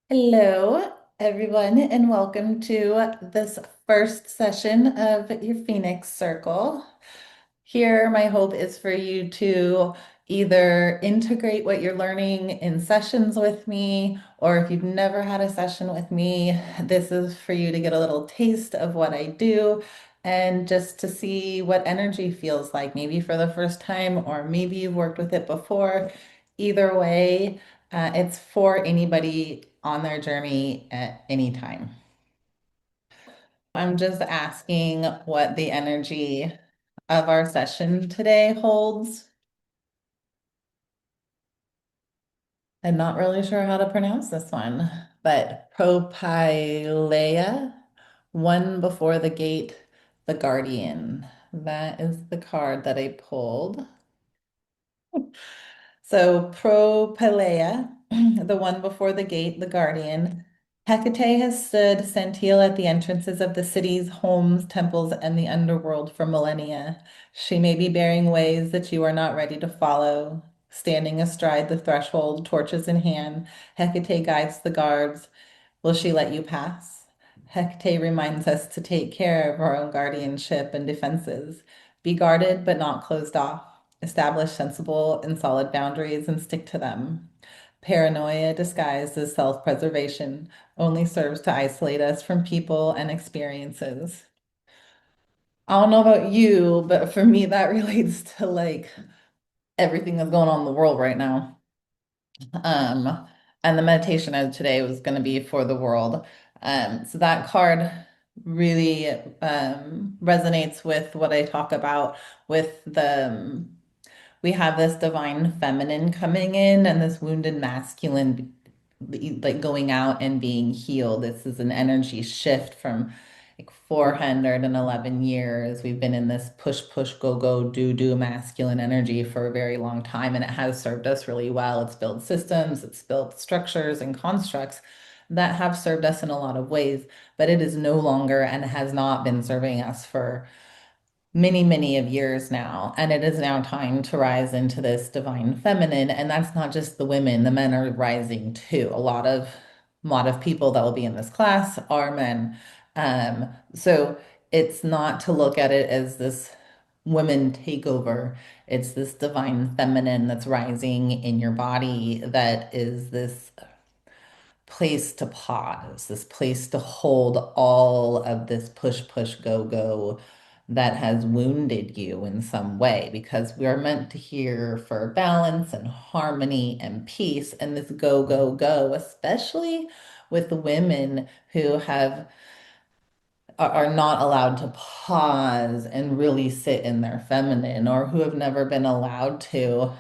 Hello, everyone, and welcome to this first session of your Phoenix Circle. Here, my hope is for you to either integrate what you're learning in sessions with me, or if you've never had a session with me, this is for you to get a little taste of what I do and just to see what energy feels like, maybe for the first time, or maybe you've worked with it before. Either way, it's for anybody on their journey at any time. I'm just asking what the energy of our session today holds. I'm not really sure how to pronounce this one, but Propylaea, one before the gate, the guardian. That is the card that I pulled. So Propylaea, the one before the gate, the guardian. Hecate has stood sentient at the entrances of the cities, homes, temples, and the underworld for millennia. She may be bearing ways that you are not ready to follow. Standing astride the threshold, torches in hand, Hecate guides the guards. Will she let you pass? Hecate reminds us to take care of our own guardianship and defenses. Be guarded, but not closed off. Establish sensible and solid boundaries and stick to them. Paranoia disguised as self-preservation only serves to isolate us from people and experiences. I don't know about you, but for me, that relates to like everything that's going on in the world right now. Um, and the meditation of today was going to be for the world. So that card really resonates with what I talk about with we have this divine feminine coming in and this wounded masculine like going out and being healed. This is an energy shift from like 411 years. We've been in this push, push, go, go, do, do masculine energy for a very long time, and it has served us really well. It's built systems, it's built structures and constructs that have served us in a lot of ways, but it is no longer and has not been serving us for many, many of years now. And it is now time to rise into this divine feminine. And that's not just the women, the men are rising too. A lot of people that will be in this class are men. So it's not to look at it as this women takeover. It's this divine feminine that's rising in your body that is this place to pause, this place to hold all of this push, push, go, go that has wounded you in some way, because we are meant to hear for balance and harmony and peace, and this go, go, go, especially with the women who are not allowed to pause and really sit in their feminine, or who have never been allowed to.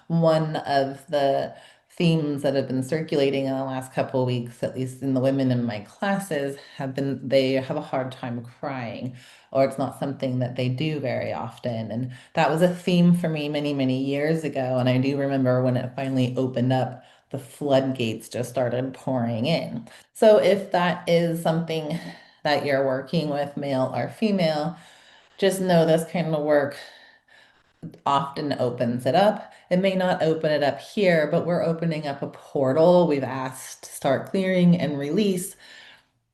One of the themes that have been circulating in the last couple of weeks, at least in the women in my classes, have been they have a hard time crying, or it's not something that they do very often. And that was a theme for me many, many years ago. And I do remember when it finally opened up, the floodgates just started pouring in. So if that is something that you're working with, male or female, just know this kind of work often opens it up. It may not open it up here, but we're opening up a portal. We've asked to start clearing and release.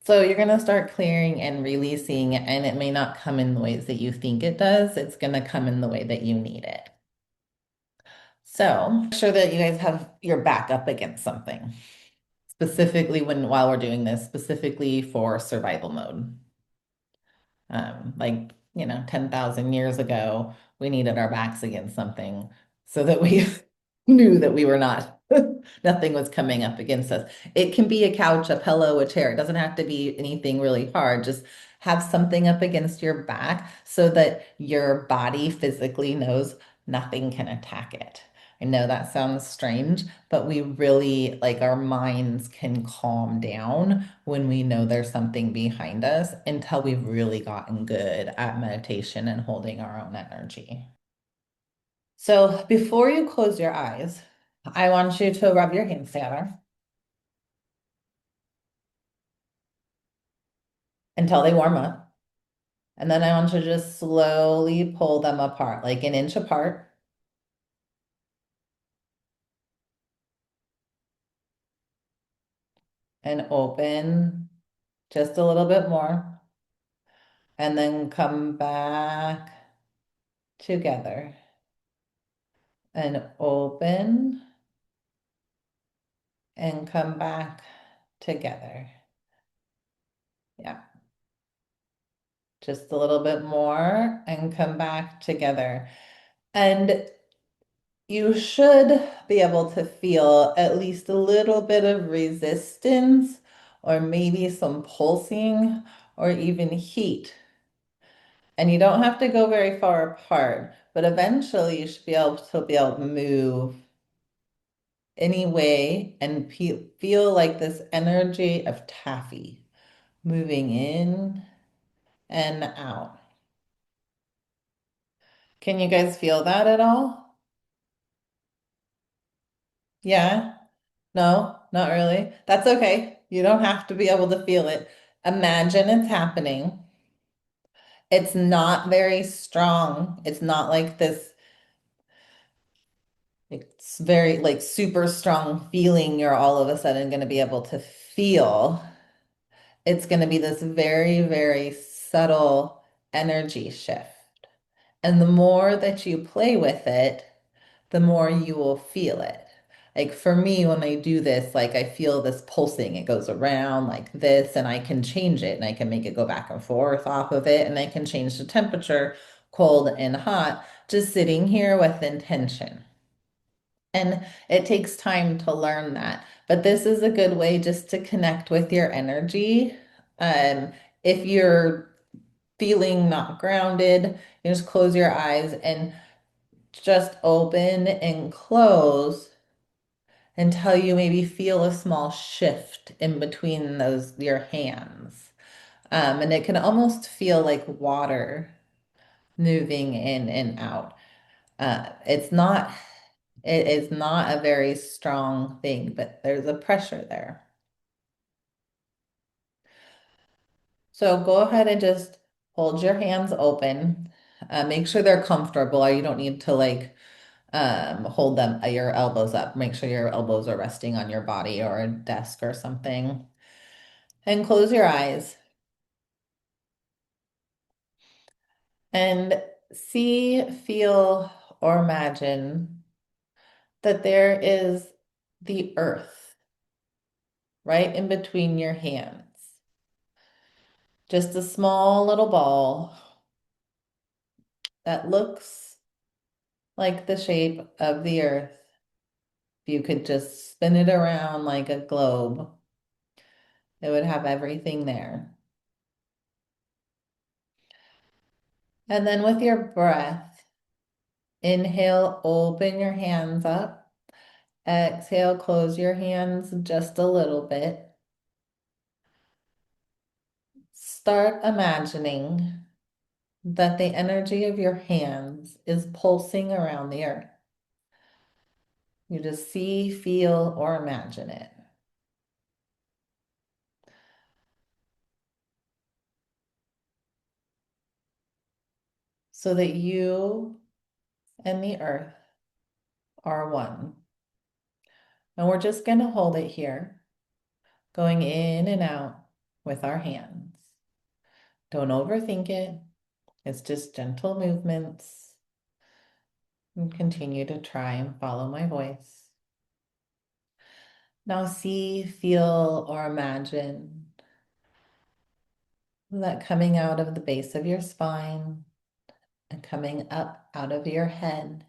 So you're going to start clearing and releasing, and it may not come in the ways that you think it does. It's going to come in the way that you need it. So make sure that you guys have your back up against something, specifically while we're doing this, specifically for survival mode. Like, 10,000 years ago, we needed our backs against something so that we knew that we were not, nothing was coming up against us. It can be a couch, a pillow, a chair. It doesn't have to be anything really hard. Just have something up against your back so that your body physically knows nothing can attack it. I know that sounds strange, but we really like our minds can calm down when we know there's something behind us until we've really gotten good at meditation and holding our own energy. So before you close your eyes, I want you to rub your hands together until they warm up. And then I want you to just slowly pull them apart, like an inch apart. and open just a little bit more, and then come back together and open and come back together. Yeah, just a little bit more and come back together. And you should be able to feel at least a little bit of resistance or maybe some pulsing or even heat. And you don't have to go very far apart, but eventually you should be able to move anyway and feel like this energy of taffy moving in and out. Can you guys feel that at all? Yeah? No, not really. That's okay. You don't have to be able to feel it. Imagine it's happening. It's not very strong. It's not like this, it's very like super strong feeling you're all of a sudden going to be able to feel. It's going to be this very, very subtle energy shift. And the more that you play with it, the more you will feel it. Like for me, when I do this, like I feel this pulsing. It goes around like this, and I can change it and I can make it go back and forth off of it, and I can change the temperature, cold and hot, just sitting here with intention. And it takes time to learn that. But this is a good way just to connect with your energy. Um, if you're feeling not grounded, you just close your eyes and just open and close until you maybe feel a small shift in between those your hands. And it can almost feel like water moving in and out. It is not a very strong thing, but there's a pressure there. So go ahead and just hold your hands open. Make sure they're comfortable. You don't need to like hold them your elbows up. Make sure your elbows are resting on your body or a desk or something. And close your eyes and see, feel, or imagine that there is the earth right in between your hands. Just a small little ball that looks like the shape of the earth. If you could just spin it around like a globe, it would have everything there. And then with your breath, inhale, open your hands up. Exhale, close your hands just a little bit. Start imagining that the energy of your hands is pulsing around the earth. You just see, feel, or imagine it. So that you and the earth are one. And we're just going to hold it here, going in and out with our hands. Don't overthink it. It's just gentle movements. And continue to try and follow my voice. Now see, feel, or imagine that coming out of the base of your spine and coming up out of your head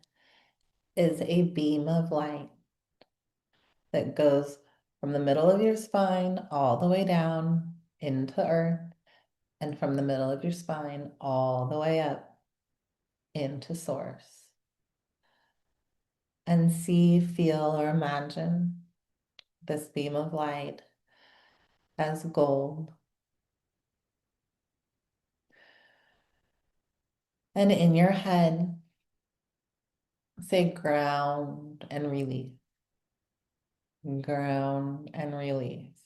is a beam of light that goes from the middle of your spine all the way down into earth, and from the middle of your spine all the way up into source. And see, feel, or imagine this beam of light as gold. And in your head, say ground and release, ground and release.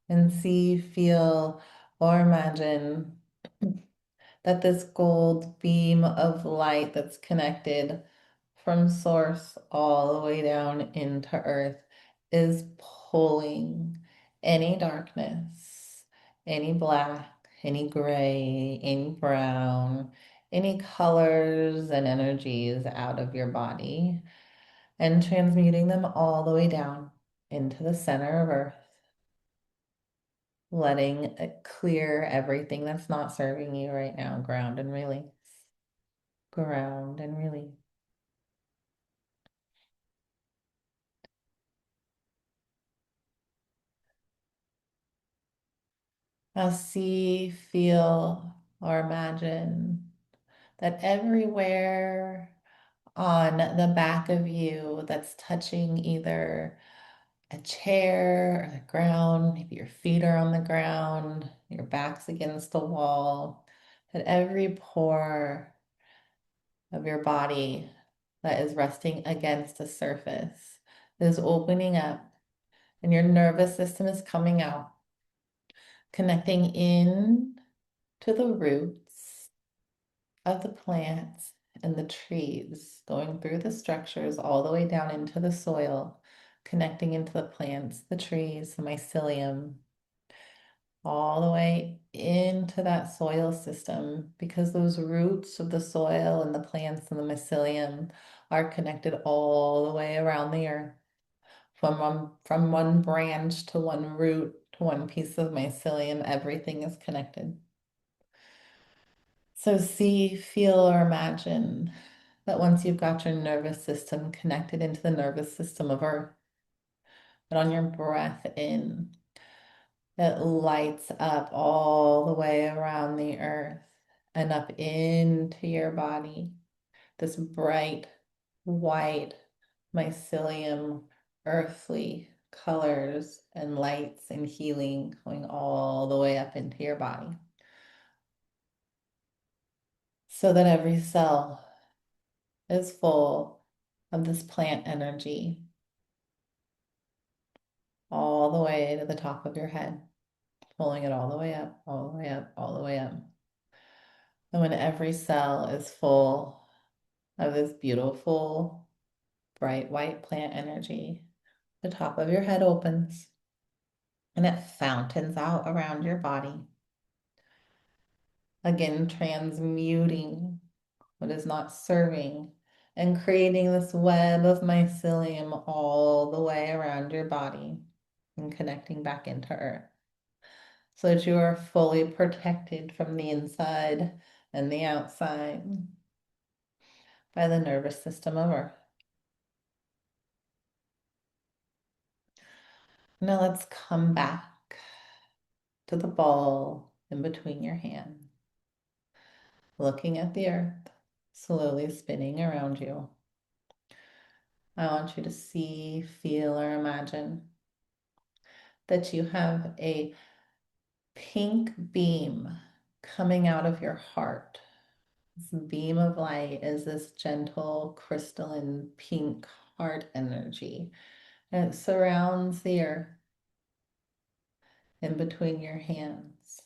And see, feel, or imagine that this gold beam of light that's connected from source all the way down into earth is pulling any darkness, any black, any gray, any brown, any colors and energies out of your body and transmuting them all the way down into the center of Earth, letting it clear everything that's not serving you right now. Ground and release. Ground and release. Now see, feel, or imagine that everywhere on the back of you that's touching either a chair or the ground, maybe your feet are on the ground, your back's against the wall, that every pore of your body that is resting against the surface is opening up and your nervous system is coming out, connecting in to the roots of the plants and the trees, going through the structures all the way down into the soil, connecting into the plants, the trees, the mycelium, all the way into that soil system because those roots of the soil and the plants and the mycelium are connected all the way around the earth. From one branch to one root to one piece of mycelium, everything is connected. So see, feel, or imagine that once you've got your nervous system connected into the nervous system of Earth, that on your breath in, it lights up all the way around the Earth and up into your body. This bright, white, mycelium, earthly colors and lights and healing going all the way up into your body. So that every cell is full of this plant energy all the way to the top of your head, pulling it all the way up, all the way up, all the way up. And when every cell is full of this beautiful, bright white plant energy, the top of your head opens and it fountains out around your body. Again, transmuting what is not serving and creating this web of mycelium all the way around your body and connecting back into Earth so that you are fully protected from the inside and the outside by the nervous system of Earth. Now let's come back to the ball in between your hands, looking at the Earth slowly spinning around you. I want you to see, feel, or imagine that you have a pink beam coming out of your heart. This beam of light is this gentle, crystalline pink heart energy, and it surrounds the earth in between your hands.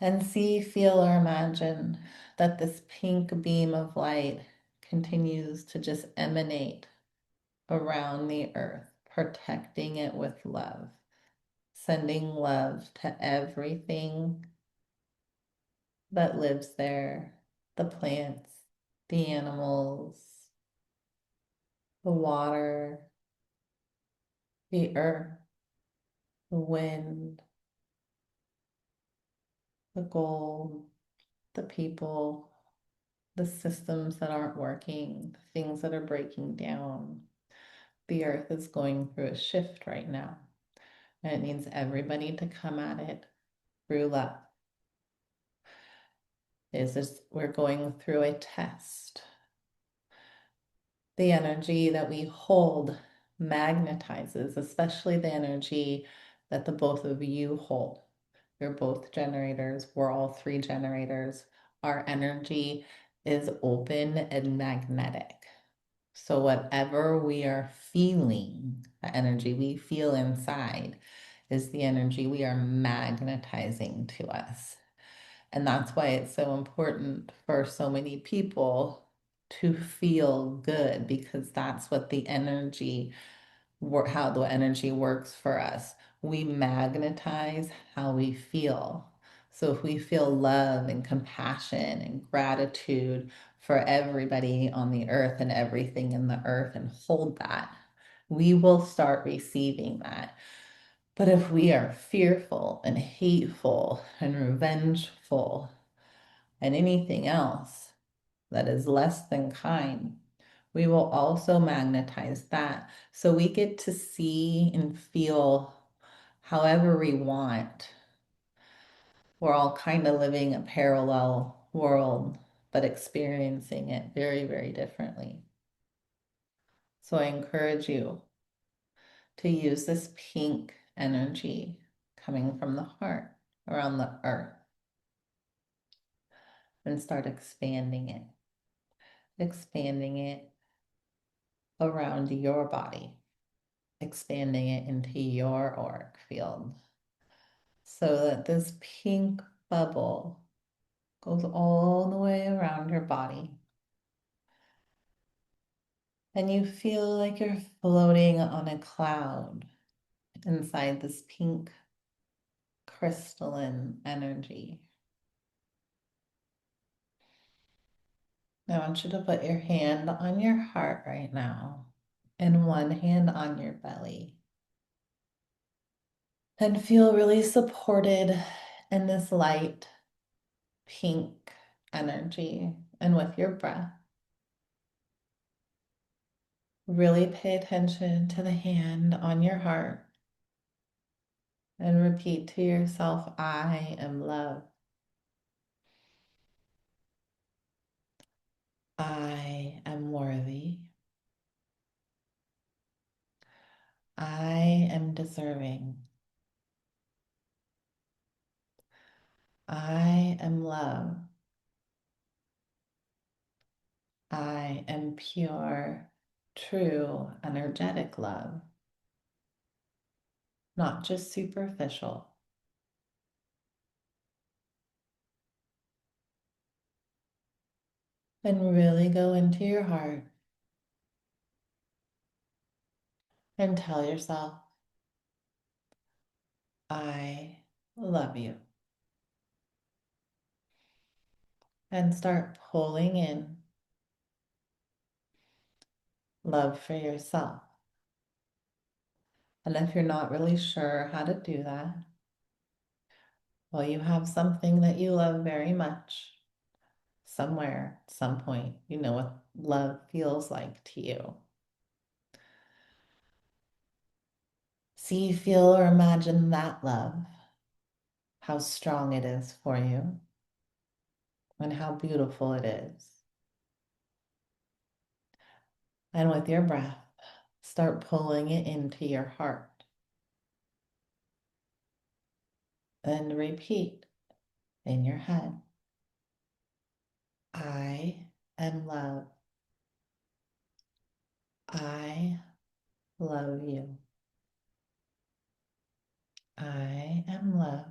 And see, feel, or imagine that this pink beam of light continues to just emanate around the earth, protecting it with love, sending love to everything that lives there, the plants, the animals, the water, the earth, the wind, the gold, the people, the systems that aren't working, the things that are breaking down. The earth is going through a shift right now, and it needs everybody to come at it through love. We're going through a test. The energy that we hold magnetizes, especially the energy that the both of you hold. You're both generators. We're all three generators. Our energy is open and magnetic. So whatever we are feeling, the energy we feel inside is the energy we are magnetizing to us. And that's why it's so important for so many people to feel good because that's what the energy how the energy works for us. We magnetize how we feel. So if we feel love and compassion and gratitude for everybody on the earth and everything in the earth and hold that, we will start receiving that. But if we are fearful and hateful and revengeful and anything else that is less than kind, we will also magnetize that. So we get to see and feel however we want. We're all kind of living a parallel world, but experiencing it very, very differently. So I encourage you to use this pink energy coming from the heart around the earth and start expanding it around your body, expanding it into your auric field so that this pink bubble goes all the way around your body. And you feel like you're floating on a cloud inside this pink crystalline energy. I want you to put your hand on your heart right now and one hand on your belly. And feel really supported in this light pink energy. And with your breath, really pay attention to the hand on your heart and repeat to yourself, I am love. I am worthy. I am deserving. I am love. I am pure, true, energetic love, not just superficial. And really go into your heart and tell yourself, I love you. And start pulling in love for yourself. And if you're not really sure how to do that, well, you have something that you love very much somewhere, at some point, you know what love feels like to you. See, feel, or imagine that love, how strong it is for you, and how beautiful it is. And with your breath, start pulling it into your heart. And repeat in your head, I am love. I love you. I am love.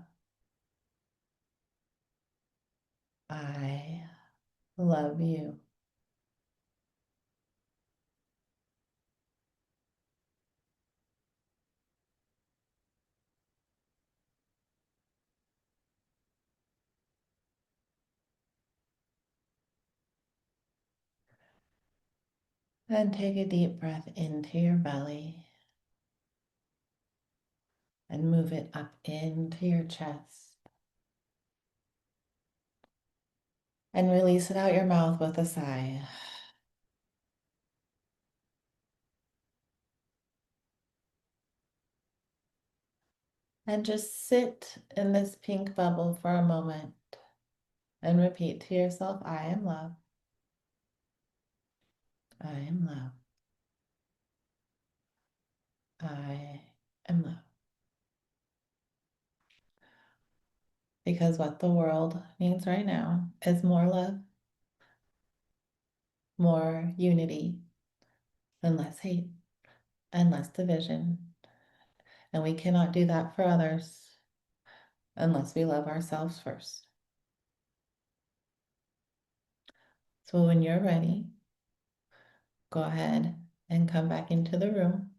I love you. And take a deep breath into your belly and move it up into your chest. And release it out your mouth with a sigh. And just sit in this pink bubble for a moment and repeat to yourself, I am love. I am love. I am love. Because what the world needs right now is more love, more unity, and less hate, and less division. And we cannot do that for others unless we love ourselves first. So when you're ready, go ahead and come back into the room.